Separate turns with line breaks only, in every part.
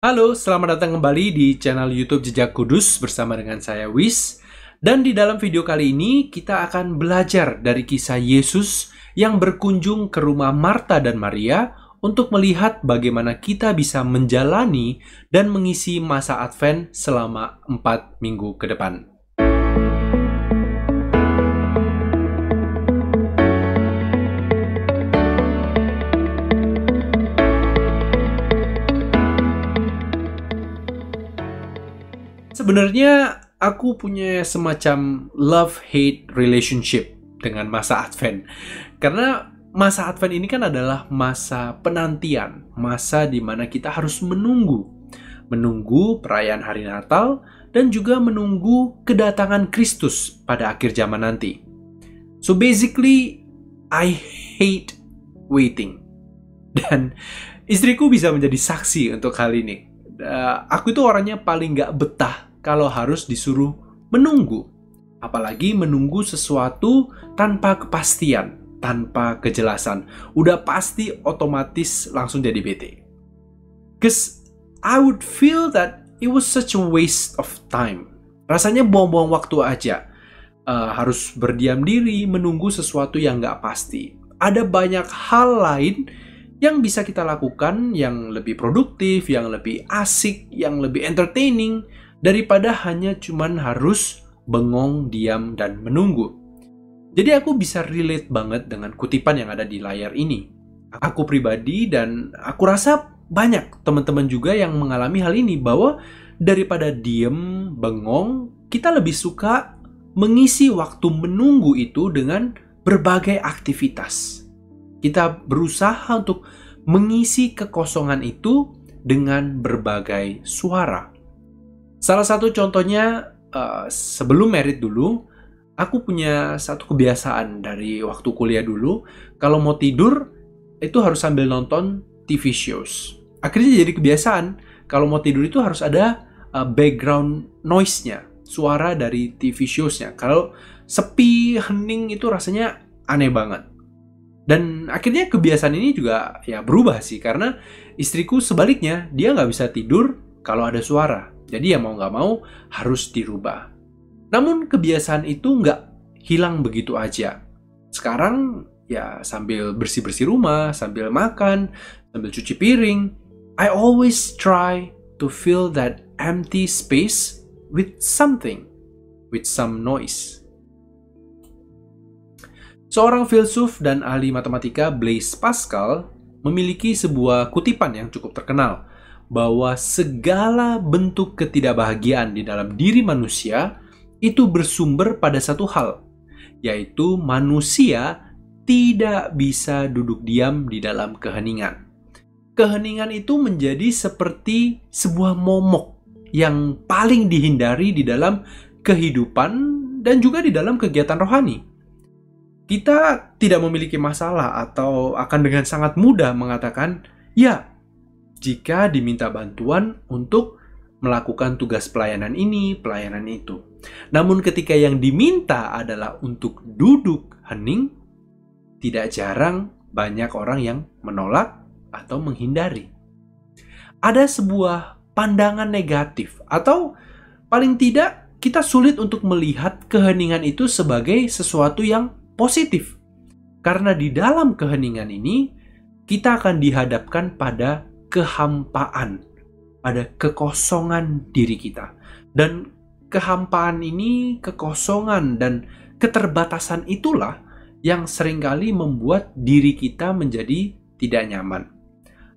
Halo, selamat datang kembali di channel YouTube Jejak Kudus bersama dengan saya Wis. Dan di dalam video kali ini kita akan belajar dari kisah Yesus yang berkunjung ke rumah Marta dan Maria untuk melihat bagaimana kita bisa menjalani dan mengisi masa Advent selama 4 minggu ke depan. Sebenarnya aku punya semacam love-hate relationship dengan masa Advent. Karena masa Advent ini kan adalah masa penantian, masa di mana kita harus menunggu perayaan hari Natal dan juga menunggu kedatangan Kristus pada akhir zaman nanti. So basically, I hate waiting. Dan istriku bisa menjadi saksi untuk hal ini. Aku itu orangnya paling gak betah kalau harus disuruh menunggu. Apalagi menunggu sesuatu tanpa kepastian, tanpa kejelasan. Udah pasti otomatis langsung jadi bete. Cause I would feel that it was such a waste of time. Rasanya buang-buang waktu aja. Harus berdiam diri menunggu sesuatu yang gak pasti. Ada banyak hal lain yang bisa kita lakukan yang lebih produktif, yang lebih asik, yang lebih entertaining, daripada hanya cuman harus bengong, diam, dan menunggu. Jadi aku bisa relate banget dengan kutipan yang ada di layar ini. Aku pribadi dan aku rasa banyak teman-teman juga yang mengalami hal ini, bahwa daripada diem, bengong, kita lebih suka mengisi waktu menunggu itu dengan berbagai aktivitas. Kita berusaha untuk mengisi kekosongan itu dengan berbagai suara. Salah satu contohnya, sebelum married dulu, aku punya satu kebiasaan dari waktu kuliah dulu. Kalau mau tidur, itu harus sambil nonton TV shows. Akhirnya jadi kebiasaan, kalau mau tidur itu harus ada background noise-nya, suara dari TV shows-nya. Kalau sepi, hening, itu rasanya aneh banget. Dan akhirnya kebiasaan ini juga ya berubah sih, karena istriku sebaliknya, dia nggak bisa tidur kalau ada suara. Jadi ya mau nggak mau harus dirubah. Namun kebiasaan itu nggak hilang begitu aja. Sekarang ya sambil bersih-bersih rumah, sambil makan, sambil cuci piring, I always try to fill that empty space with something, with some noise. Seorang filsuf dan ahli matematika, Blaise Pascal, memiliki sebuah kutipan yang cukup terkenal, bahwa segala bentuk ketidakbahagiaan di dalam diri manusia itu bersumber pada satu hal, yaitu manusia tidak bisa duduk diam di dalam keheningan. Keheningan itu menjadi seperti sebuah momok yang paling dihindari di dalam kehidupan dan juga di dalam kegiatan rohani. Kita tidak memiliki masalah atau akan dengan sangat mudah mengatakan, ya, jika diminta bantuan untuk melakukan tugas pelayanan ini, pelayanan itu. Namun ketika yang diminta adalah untuk duduk hening, tidak jarang banyak orang yang menolak atau menghindari. Ada sebuah pandangan negatif, atau paling tidak kita sulit untuk melihat keheningan itu sebagai sesuatu yang positif. Karena di dalam keheningan ini, kita akan dihadapkan pada kehampaan, pada kekosongan diri kita. Dan kehampaan ini, kekosongan dan keterbatasan itulah yang seringkali membuat diri kita menjadi tidak nyaman.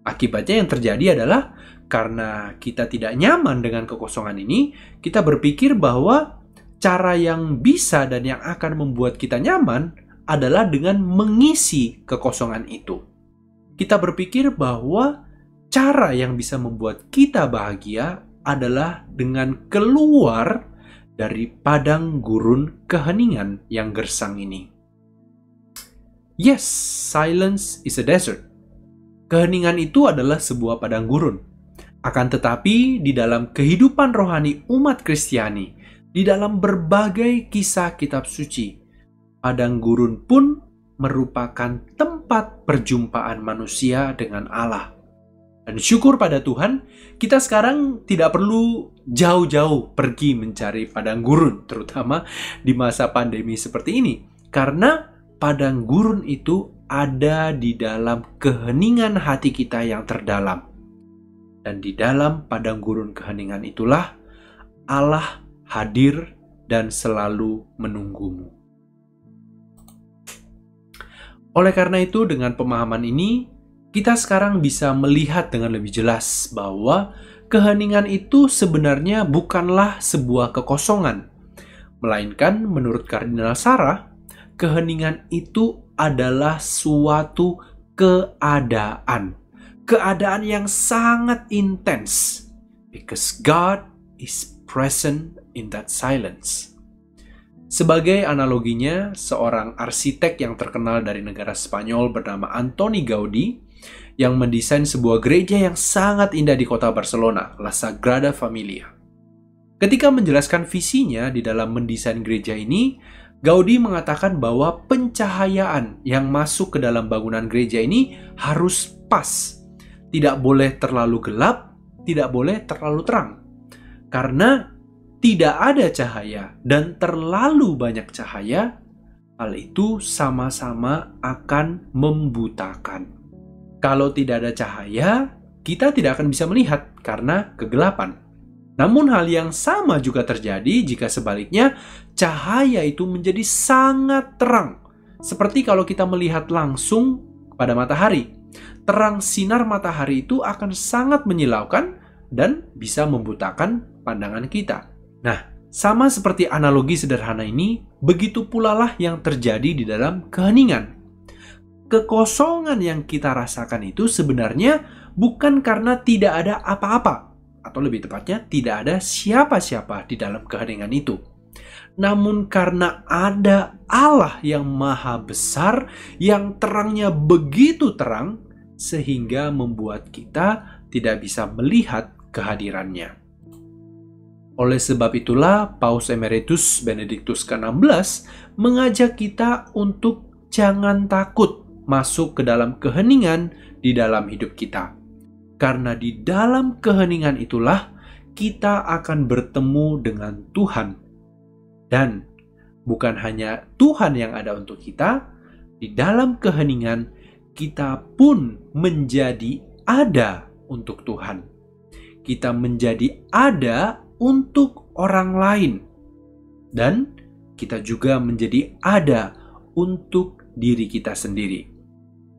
Akibatnya yang terjadi adalah karena kita tidak nyaman dengan kekosongan ini, kita berpikir bahwa cara yang bisa dan yang akan membuat kita nyaman adalah dengan mengisi kekosongan itu. Kita berpikir bahwa cara yang bisa membuat kita bahagia adalah dengan keluar dari padang gurun keheningan yang gersang ini. Yes, silence is a desert. Keheningan itu adalah sebuah padang gurun. Akan tetapi di dalam kehidupan rohani umat Kristiani, di dalam berbagai kisah kitab suci, padang gurun pun merupakan tempat perjumpaan manusia dengan Allah. Dan syukur pada Tuhan, kita sekarang tidak perlu jauh-jauh pergi mencari padang gurun, terutama di masa pandemi seperti ini. Karena padang gurun itu ada di dalam keheningan hati kita yang terdalam. Dan di dalam padang gurun keheningan itulah Allah hadir dan selalu menunggumu. Oleh karena itu, dengan pemahaman ini, kita sekarang bisa melihat dengan lebih jelas bahwa keheningan itu sebenarnya bukanlah sebuah kekosongan. Melainkan menurut Kardinal Sarah, keheningan itu adalah suatu keadaan. Keadaan yang sangat intens. Because God is present in that silence. Sebagai analoginya, seorang arsitek yang terkenal dari negara Spanyol bernama Antoni Gaudi yang mendesain sebuah gereja yang sangat indah di kota Barcelona, La Sagrada Familia. Ketika menjelaskan visinya di dalam mendesain gereja ini, Gaudi mengatakan bahwa pencahayaan yang masuk ke dalam bangunan gereja ini harus pas. Tidak boleh terlalu gelap, tidak boleh terlalu terang. Karena tidak ada cahaya dan terlalu banyak cahaya, hal itu sama-sama akan membutakan. Kalau tidak ada cahaya, kita tidak akan bisa melihat karena kegelapan. Namun hal yang sama juga terjadi jika sebaliknya cahaya itu menjadi sangat terang. Seperti kalau kita melihat langsung pada matahari. Terang sinar matahari itu akan sangat menyilaukan dan bisa membutakan pandangan kita. Nah, sama seperti analogi sederhana ini, begitu pula lah yang terjadi di dalam keheningan. Kekosongan yang kita rasakan itu sebenarnya bukan karena tidak ada apa-apa, atau lebih tepatnya tidak ada siapa-siapa di dalam keheningan itu. Namun karena ada Allah yang maha besar, yang terangnya begitu terang, sehingga membuat kita tidak bisa melihat kehadirannya. Oleh sebab itulah, Paus Emeritus Benediktus ke-16 mengajak kita untuk jangan takut masuk ke dalam keheningan di dalam hidup kita. Karena di dalam keheningan itulah kita akan bertemu dengan Tuhan. Dan bukan hanya Tuhan yang ada untuk kita, di dalam keheningan kita pun menjadi ada untuk Tuhan. Kita menjadi ada untuk orang lain. Dan kita juga menjadi ada untuk diri kita sendiri.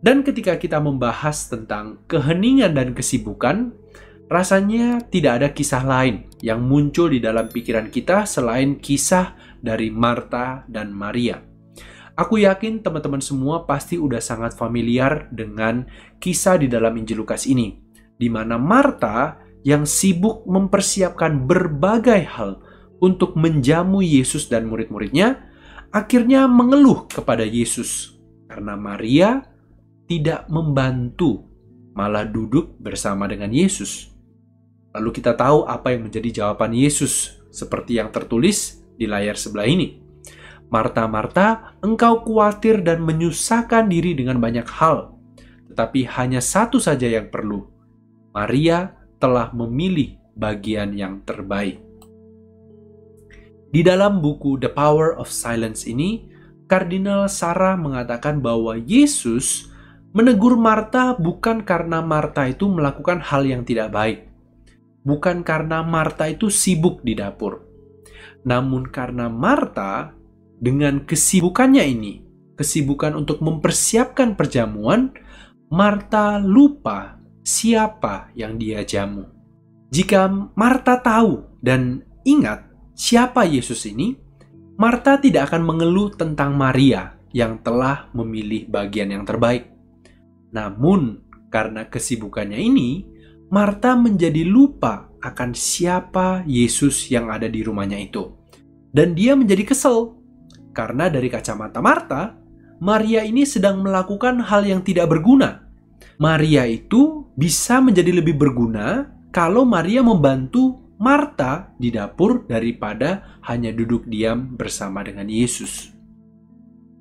Dan ketika kita membahas tentang keheningan dan kesibukan, rasanya tidak ada kisah lain yang muncul di dalam pikiran kita selain kisah dari Marta dan Maria. Aku yakin teman-teman semua pasti udah sangat familiar dengan kisah di dalam Injil Lukas ini, di mana Marta yang sibuk mempersiapkan berbagai hal untuk menjamu Yesus dan murid-muridnya, akhirnya mengeluh kepada Yesus karena Maria tidak membantu, malah duduk bersama dengan Yesus. Lalu kita tahu apa yang menjadi jawaban Yesus, seperti yang tertulis di layar sebelah ini. Marta, Marta, engkau khawatir dan menyusahkan diri dengan banyak hal, tetapi hanya satu saja yang perlu. Maria telah memilih bagian yang terbaik. Di dalam buku The Power of Silence ini, Kardinal Sarah mengatakan bahwa Yesus menegur Marta bukan karena Marta itu melakukan hal yang tidak baik. Bukan karena Marta itu sibuk di dapur. Namun karena Marta dengan kesibukannya ini, kesibukan untuk mempersiapkan perjamuan, Marta lupa siapa yang dia jamu. Jika Marta tahu dan ingat siapa Yesus ini, Marta tidak akan mengeluh tentang Maria yang telah memilih bagian yang terbaik. Namun, karena kesibukannya ini, Marta menjadi lupa akan siapa Yesus yang ada di rumahnya itu. Dan dia menjadi kesel, karena dari kacamata Marta, Maria ini sedang melakukan hal yang tidak berguna. Maria itu bisa menjadi lebih berguna kalau Maria membantu Marta di dapur daripada hanya duduk diam bersama dengan Yesus.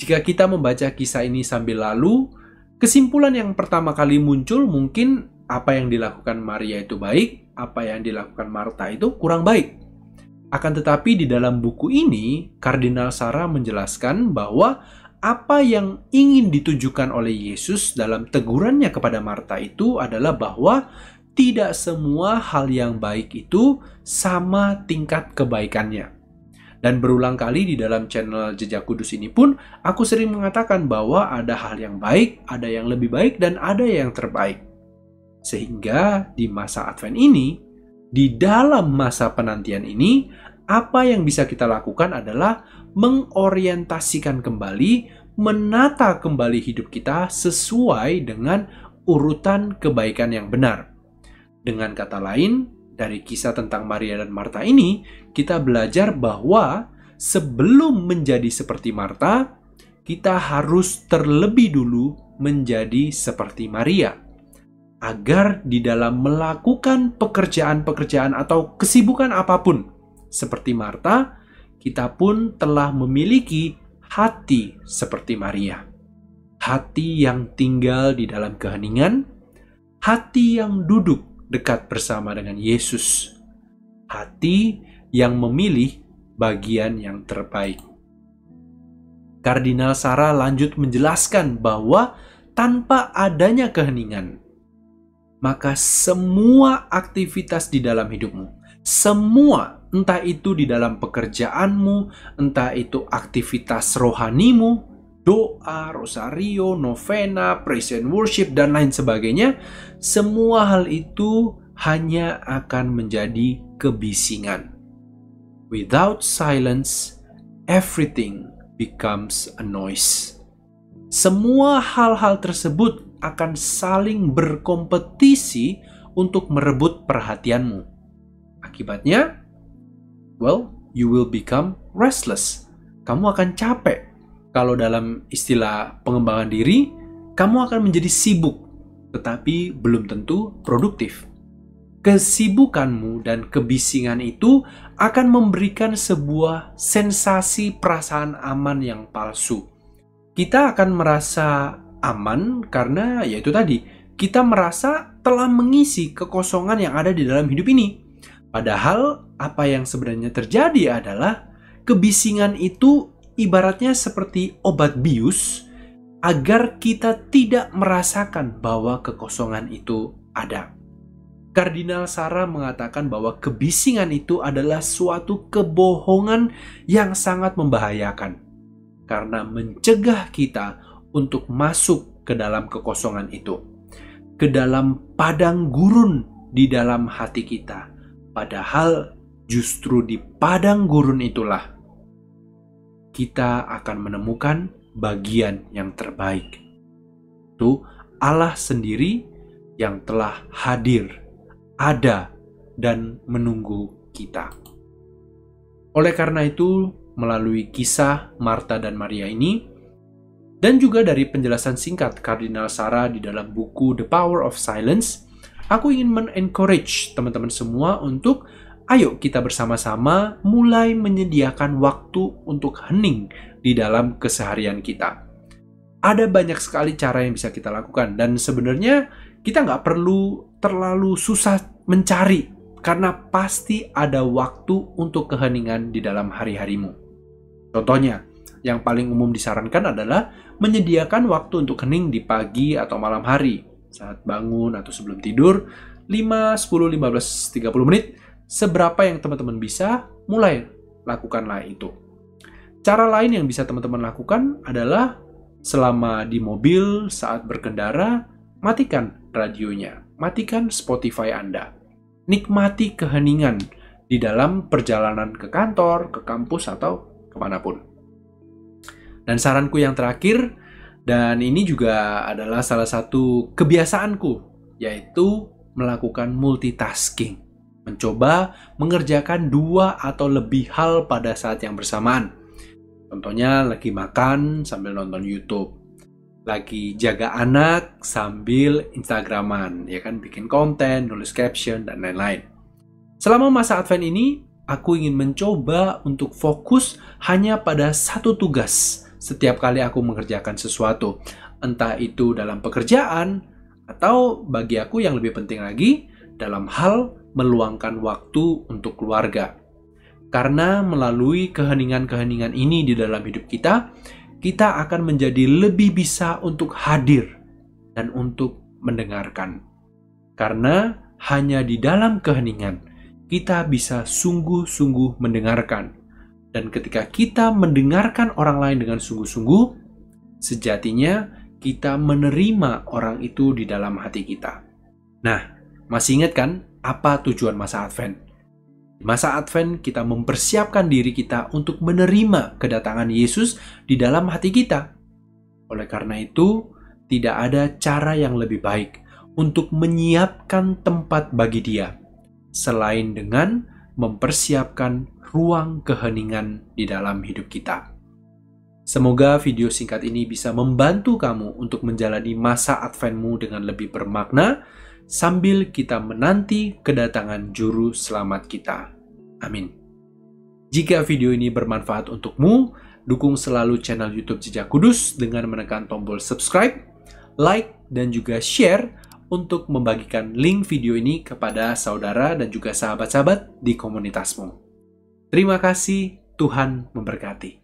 Jika kita membaca kisah ini sambil lalu, kesimpulan yang pertama kali muncul mungkin apa yang dilakukan Maria itu baik, apa yang dilakukan Marta itu kurang baik. Akan tetapi di dalam buku ini, Kardinal Sarah menjelaskan bahwa apa yang ingin ditujukan oleh Yesus dalam tegurannya kepada Marta itu adalah bahwa tidak semua hal yang baik itu sama tingkat kebaikannya. Dan berulang kali di dalam channel Jejak Kudus ini pun, aku sering mengatakan bahwa ada hal yang baik, ada yang lebih baik, dan ada yang terbaik. Sehingga di masa Advent ini, di dalam masa penantian ini, apa yang bisa kita lakukan adalah mengorientasikan kembali, menata kembali hidup kita sesuai dengan urutan kebaikan yang benar. Dengan kata lain, dari kisah tentang Maria dan Marta ini, kita belajar bahwa sebelum menjadi seperti Marta, kita harus terlebih dulu menjadi seperti Maria. Agar di dalam melakukan pekerjaan-pekerjaan atau kesibukan apapun, seperti Marta, kita pun telah memiliki hati seperti Maria. Hati yang tinggal di dalam keheningan, hati yang duduk dekat bersama dengan Yesus. Hati yang memilih bagian yang terbaik. Kardinal Sarah lanjut menjelaskan bahwa tanpa adanya keheningan, maka semua aktivitas di dalam hidupmu, semua, entah itu di dalam pekerjaanmu, entah itu aktivitas rohanimu, doa, rosario, novena, praise and worship, dan lain sebagainya, semua hal itu hanya akan menjadi kebisingan. Without silence, everything becomes a noise. Semua hal-hal tersebut akan saling berkompetisi untuk merebut perhatianmu. Akibatnya, you will become restless. Kamu akan capek. Kalau dalam istilah pengembangan diri, kamu akan menjadi sibuk, tetapi belum tentu produktif. Kesibukanmu dan kebisingan itu akan memberikan sebuah sensasi perasaan aman yang palsu. Kita akan merasa aman karena yaitu tadi, kita merasa telah mengisi kekosongan yang ada di dalam hidup ini. Padahal apa yang sebenarnya terjadi adalah kebisingan itu ibaratnya seperti obat bius agar kita tidak merasakan bahwa kekosongan itu ada. Kardinal Sarah mengatakan bahwa kebisingan itu adalah suatu kebohongan yang sangat membahayakan karena mencegah kita untuk masuk ke dalam kekosongan itu, ke dalam padang gurun di dalam hati kita. Padahal justru di padang gurun itulah kita akan menemukan bagian yang terbaik. Itu Allah sendiri yang telah hadir, ada, dan menunggu kita. Oleh karena itu, melalui kisah Marta dan Maria ini, dan juga dari penjelasan singkat Kardinal Sarah di dalam buku The Power of Silence, aku ingin men-encourage teman-teman semua untuk ayo kita bersama-sama mulai menyediakan waktu untuk hening di dalam keseharian kita. Ada banyak sekali cara yang bisa kita lakukan, dan sebenarnya kita nggak perlu terlalu susah mencari, karena pasti ada waktu untuk keheningan di dalam hari-harimu. Contohnya, yang paling umum disarankan adalah menyediakan waktu untuk hening di pagi atau malam hari, saat bangun atau sebelum tidur, 5, 10, 15, 30 menit, seberapa yang teman-teman bisa, mulai lakukanlah itu. Cara lain yang bisa teman-teman lakukan adalah selama di mobil saat berkendara, matikan radionya, matikan Spotify Anda. Nikmati keheningan di dalam perjalanan ke kantor, ke kampus, atau kemanapun. Dan saranku yang terakhir, dan ini juga adalah salah satu kebiasaanku, yaitu melakukan multitasking. Mencoba mengerjakan 2 atau lebih hal pada saat yang bersamaan. Contohnya lagi makan sambil nonton YouTube, lagi jaga anak sambil Instagraman, ya kan, bikin konten, nulis caption, dan lain-lain. Selama masa Advent ini, aku ingin mencoba untuk fokus hanya pada satu tugas setiap kali aku mengerjakan sesuatu, entah itu dalam pekerjaan, Atau bagi aku yang lebih penting lagi, dalam hal meluangkan waktu untuk keluarga. Karena melalui keheningan-keheningan ini di dalam hidup kita, kita akan menjadi lebih bisa untuk hadir dan untuk mendengarkan. Karena hanya di dalam keheningan, kita bisa sungguh-sungguh mendengarkan. Dan ketika kita mendengarkan orang lain dengan sungguh-sungguh, sejatinya kita menerima orang itu di dalam hati kita. Nah, masih ingat kan apa tujuan masa Advent? Di masa Advent kita mempersiapkan diri kita untuk menerima kedatangan Yesus di dalam hati kita. Oleh karena itu, tidak ada cara yang lebih baik untuk menyiapkan tempat bagi Dia selain dengan mempersiapkan ruang keheningan di dalam hidup kita. Semoga video singkat ini bisa membantu kamu untuk menjalani masa Adventmu dengan lebih bermakna sambil kita menanti kedatangan Juru Selamat kita. Amin. Jika video ini bermanfaat untukmu, dukung selalu channel YouTube Jejak Kudus dengan menekan tombol subscribe, like, dan juga share untuk membagikan link video ini kepada saudara dan juga sahabat-sahabat di komunitasmu. Terima kasih, Tuhan memberkati.